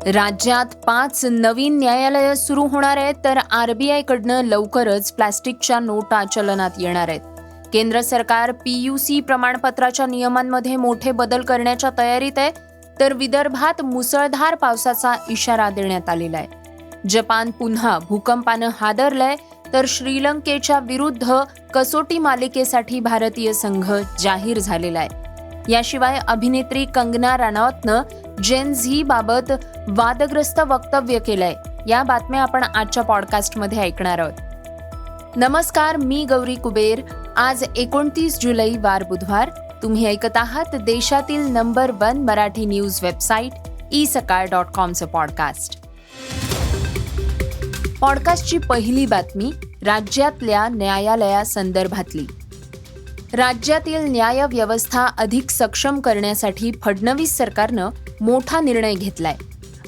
राज्यात 5 नवीन न्यायालयं सुरू होणार आहेत, तर आरबीआयकडनं लवकरच प्लास्टिकच्या नोटा चलनात येणार आहेत. केंद्र सरकार PUC प्रमाणपत्राच्या नियमांमध्ये मोठे बदल करण्याच्या तयारीत आहे, तर विदर्भात मुसळधार पावसाचा इशारा देण्यात आलेला आहे. जपान पुन्हा भूकंपानं हादरलंय, तर श्रीलंकेच्या विरुद्ध कसोटी मालिकेसाठी भारतीय संघ जाहीर झालेला आहे. याशिवाय अभिनेत्री कंगना राणावतनं जेन झी बाबत वादग्रस्त वक्तव्य केलंय. या बातम्या आपण आजच्या पॉडकास्टमध्ये ऐकणार आहोत. नमस्कार, मी गौरी कुबेर. आज 29 जुलै वार बुधवार. तुम्ही ऐकत आहात देशातील नंबर 1 मराठी न्यूज वेबसाईट isakal.comचं पॉडकास्ट. पॉडकास्टची पहिली बातमी राज्यातल्या न्यायालयासंदर्भातली. राज्यातील न्याय व्यवस्था अधिक सक्षम करण्यासाठी फडणवीस सरकारनं मोठा निर्णय घेतलाय.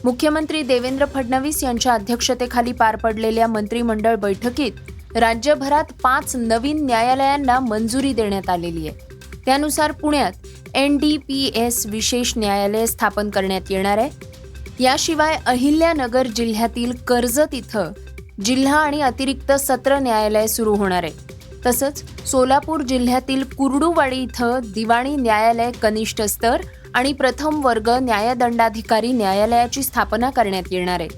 मुख्यमंत्री देवेंद्र फडणवीस यांच्या अध्यक्षतेखाली पार पडलेल्या मंत्रिमंडळ बैठकीत राज्यभरात 5 नवीन न्यायालयांना मंजुरी देण्यात आलेली आहे. त्यानुसार पुण्यात NDPS विशेष न्यायालय स्थापन करण्यात येणार आहे. याशिवाय अहिल्यानगर जिल्ह्यातील कर्जत इथं जिल्हा आणि अतिरिक्त सत्र न्यायालय सुरू होणार आहे. तसंच सोलापूर जिल्ह्यातील कुर्डुवाडी इथं दिवाणी न्यायालय कनिष्ठ स्तर आणि प्रथम वर्ग न्यायदंडाधिकारी न्यायालयाची स्थापना करण्यात येणार आहे.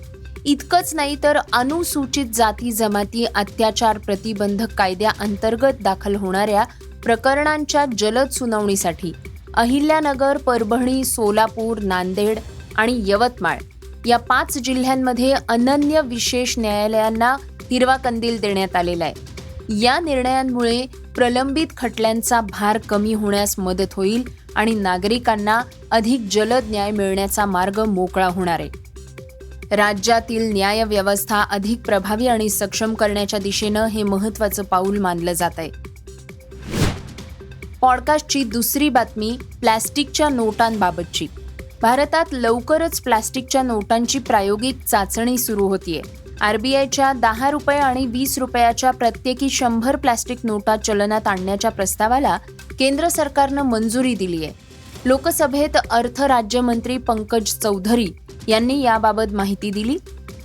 इतकंच नाही, तर अनुसूचित जाती जमाती अत्याचार प्रतिबंधक कायद्याअंतर्गत दाखल होणाऱ्या प्रकरणांच्या जलद सुनावणीसाठी अहिल्यानगर, परभणी, सोलापूर, नांदेड आणि यवतमाळ या 5 जिल्ह्यांमध्ये अनन्य विशेष न्यायालयांना हिरवा कंदील देण्यात आलेला आहे. या निर्णयांमुळे प्रलंबित खटल्यांचा भार कमी होण्यास मदत होईल आणि नागरिकांना अधिक जलद न्याय मिळण्याचा मार्ग मोकळा होणार आहे. राज्यातील न्याय व्यवस्था अधिक प्रभावी आणि सक्षम करण्याच्या दिशेनं हे महत्त्वाचं पाऊल मानलं जात आहे. पॉडकास्टची दुसरी बातमी प्लॅस्टिकच्या नोटांबाबतची. भारतात लवकरच प्लॅस्टिकच्या नोटांची प्रायोगिक चाचणी सुरू होतीये. आरबीआयच्या 10 रुपये आणि 20 रुपयाच्या प्रत्येकी 100 प्लॅस्टिक नोटा चलनात आणण्याच्या प्रस्तावाला केंद्र सरकारनं मंजुरी दिली आहे. लोकसभेत अर्थ राज्यमंत्री पंकज चौधरी यांनी याबाबत माहिती दिली.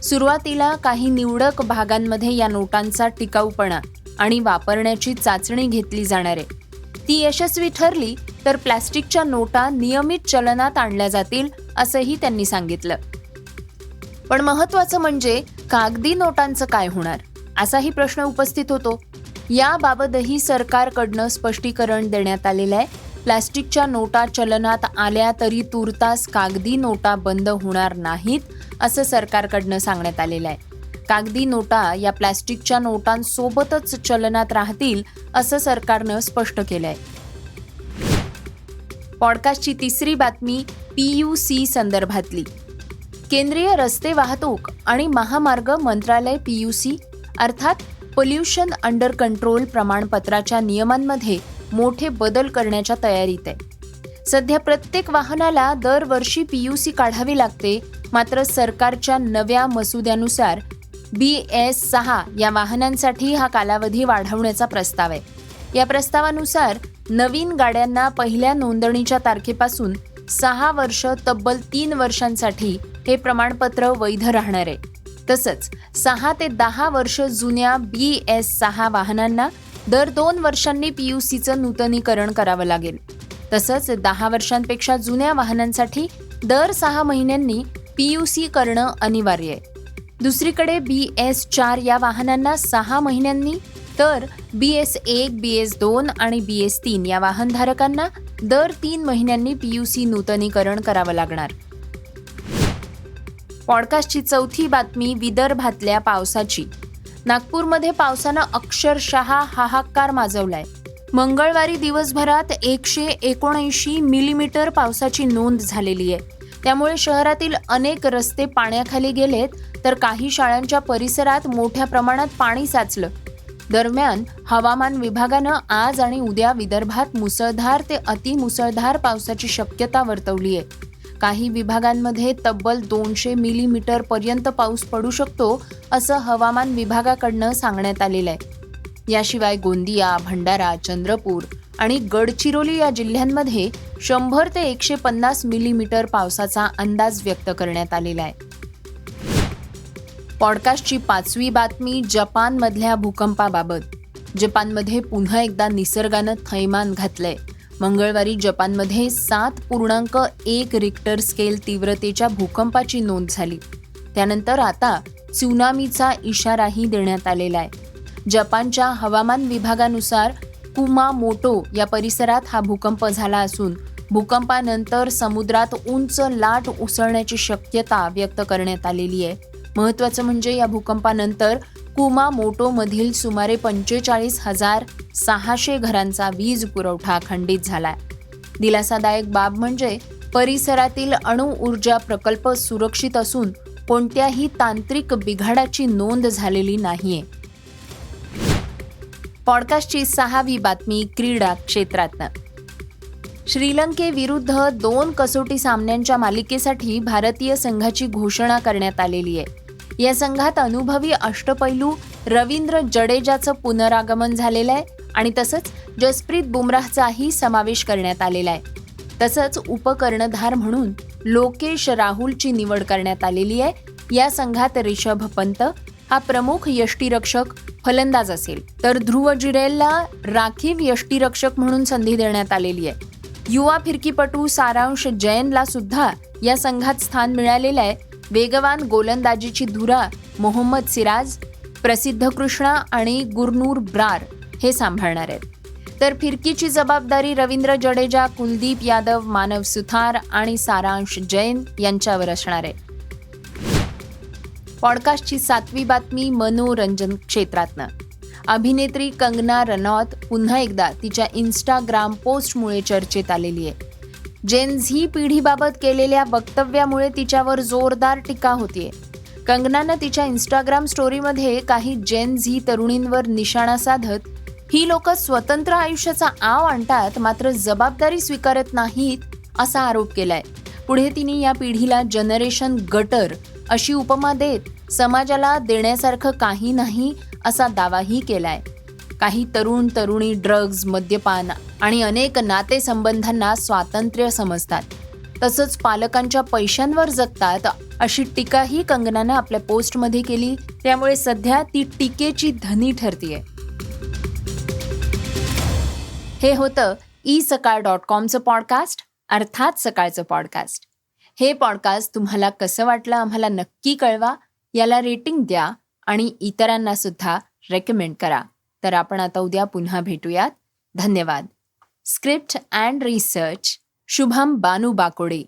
सुरुवातीला काही निवडक भागांमध्ये या नोटांचा टिकाऊपणा आणि वापरण्याची चाचणी घेतली जाणार आहे. ती यशस्वी ठरली तर प्लॅस्टिकच्या नोटा नियमित चलनात आणल्या जातील, असंही त्यांनी सांगितलं. पण महत्त्वाचं म्हणजे कागदी नोटांचं काय होणार, असाही प्रश्न उपस्थित होतो. याबाबतही सरकारकडनं स्पष्टीकरण देण्यात आलेलं आहे. प्लॅस्टिकच्या नोटा चलनात आल्या तरी तूर्तास कागदी नोटा बंद होणार नाहीत, असं सरकारकडनं सांगण्यात आलेलं आहे. कागदी नोटा या प्लॅस्टिकच्या नोटांसोबतच चलनात राहतील, असं सरकारनं स्पष्ट केलं आहे. पॉडकास्टची तिसरी बातमी PUC संदर्भातली. केंद्रीय रस्ते वाहतूक आणि महामार्ग मंत्रालय PUC अर्थात पोल्युशन अंडर कंट्रोल प्रमाणपत्राच्या नियमांमध्ये मोठे बदल करण्याच्या तयारीत आहे. सध्या प्रत्येक वाहनाला दरवर्षी PUC काढावी लागते. मात्र सरकारच्या नव्या मसुद्यानुसार BS6 या वाहनांसाठी हा कालावधी वाढवण्याचा प्रस्ताव आहे. या प्रस्तावानुसार नवीन गाड्यांना पहिल्या नोंदणीच्या तारखेपासून 6 वर्ष तब्बल 3 वर्षांसाठी हे प्रमाणपत्र वैध राहणार आहे. तसंच 6 ते 10 वर्ष जुन्या BS6 वाहनांना दर 2 वर्षांनी PUCचं नूतनीकरण करावं लागेल. तसंच 10 वर्षांपेक्षा जुन्या वाहनांसाठी दर 6 महिन्यांनी PUC करणं अनिवार्य आहे. दुसरीकडे BS4 या वाहनांना 6 महिन्यांनी, तर BS1, BS2 आणि BS3 या वाहनधारकांना दर 3 महिन्यांनी PUC नूतनीकरण करावं लागणार. पॉडकास्टची चौथी बातमी विदर्भातल्या पावसाची. नागपूरमध्ये पावसानं अक्षरशः हाहाकार माजवलाय. मंगळवारी दिवसभरात 179 मिलीमीटर पावसाची नोंद झालेली आहे. त्यामुळे शहरातील अनेक रस्ते पाण्याखाली गेलेत, तर काही शाळांच्या परिसरात मोठ्या प्रमाणात पाणी साचलं. दरम्यान हवामान विभागानं आज आणि उद्या विदर्भात मुसळधार ते अतिमुसळधार पावसाची शक्यता वर्तवली आहे. काही विभागांमध्ये तब्बल 200 मिलीमीटर पर्यंत पाऊस पडू शकतो, असं हवामान विभागाकडनं सांगण्यात आलेलं आहे. याशिवाय गोंदिया, भंडारा, चंद्रपूर आणि गडचिरोली या जिल्ह्यांमध्ये 100 ते 150 मिलीमीटर पावसाचा अंदाज व्यक्त करण्यात आलेला आहे. पॉडकास्टची 5वी बातमी जपानमधल्या भूकंपाबाबत. जपानमध्ये पुन्हा एकदा निसर्गानं थैमान घातलंय. मंगळवारी जपानमध्ये 7.1 रिक्टर स्केल तीव्रतेच्या भूकंपाची नोंद झाली. त्यानंतर आता त्सुनामीचा इशाराही देण्यात आलेला आहे. जपानच्या हवामान विभागानुसार कुमामोटो या परिसरात हा भूकंप झाला असून भूकंपानंतर समुद्रात उंच लाट उसळण्याची शक्यता व्यक्त करण्यात आलेली आहे. महत्त्वाचं म्हणजे या भूकंपानंतर कुमामोटोमधील सुमारे 45,600 घरांचा वीज पुरवठा खंडित झालाय. दिलासादायक बाब म्हणजे परिसरातील अणुऊर्जा प्रकल्प सुरक्षित असून कोणत्याही तांत्रिक बिघाडाची नोंद झालेली नाहीये. पॉडकास्टची 6वी बातमी क्रीडा क्षेत्रातनं. श्रीलंकेविरुद्ध 2 कसोटी सामन्यांच्या मालिकेसाठी भारतीय संघाची घोषणा करण्यात आलेली आहे. या संघात अनुभवी अष्टपैलू रवींद्र जडेजाचं पुनरागमन झालेलं आहे आणि तसंच जसप्रीत बुमराहचाही समावेश करण्यात आलेला आहे. तसंच उपकर्णधार म्हणून लोकेश राहुलची निवड करण्यात आलेली आहे. या संघात रिषभ पंत हा प्रमुख यष्टिरक्षक फलंदाज असेल, तर ध्रुव जुरेलला राखीव यष्टिरक्षक म्हणून संधी देण्यात आलेली आहे. युवा फिरकीपटू सारांश जैनला सुद्धा या संघात स्थान मिळालेलं आहे. वेगवान गोलंदाजीची धुरा मोहम्मद सिराज, प्रसिद्ध कृष्णा आणि गुरनूर ब्रार हे सांभाळणार आहेत. तर फिरकीची जबाबदारी रवींद्र जडेजा, कुलदीप यादव, मानव सुथार आणि सारांश जैन यांच्यावर असणार आहे. पॉडकास्टची 7वी बातमी मनोरंजन क्षेत्रातनं. अभिनेत्री कंगना रनौत पुन्हा एकदा तिच्या इंस्टाग्राम पोस्टमुळे चर्चेत आलेली आहे. जेन झी पिढीबाबत केलेल्या वक्तव्यामुळे तिच्यावर जोरदार टीका होतीये. कंगनानं तिच्या इंस्टाग्राम स्टोरीमध्ये काही जेन झी तरुणींवर निशाणा साधत ही लोक स्वतंत्र आयुष्याचा आव आणतात मात्र जबाबदारी स्वीकारत नाहीत असा आरोप केलाय. पुढे तिने या पिढीला जनरेशन गटर अशी उपमा देत समाजाला देण्यासारखं काही नाही असा दावाही केलाय. काही तरुण तरुणी ड्रग्ज, मद्यपान आणि अनेक नातेसंबंधांना स्वातंत्र्य समजतात, तसंच पालकांच्या पैशांवर जगतात अशी टीकाही कंगनानं आपल्या पोस्टमध्ये केली. त्यामुळे सध्या ती टीकेची धनी ठरतीये. हे होतं isakal.comचं पॉडकास्ट, अर्थात सकाळचं पॉडकास्ट. हे पॉडकास्ट तुम्हाला कसं वाटलं आम्हाला नक्की कळवा. याला रेटिंग द्या आणि इतरांना सुद्धा रेकमेंड करा. तर आपण आता उद्या पुन्हा भेटूयात. धन्यवाद. Script and research Shubham Banu बाकोडे.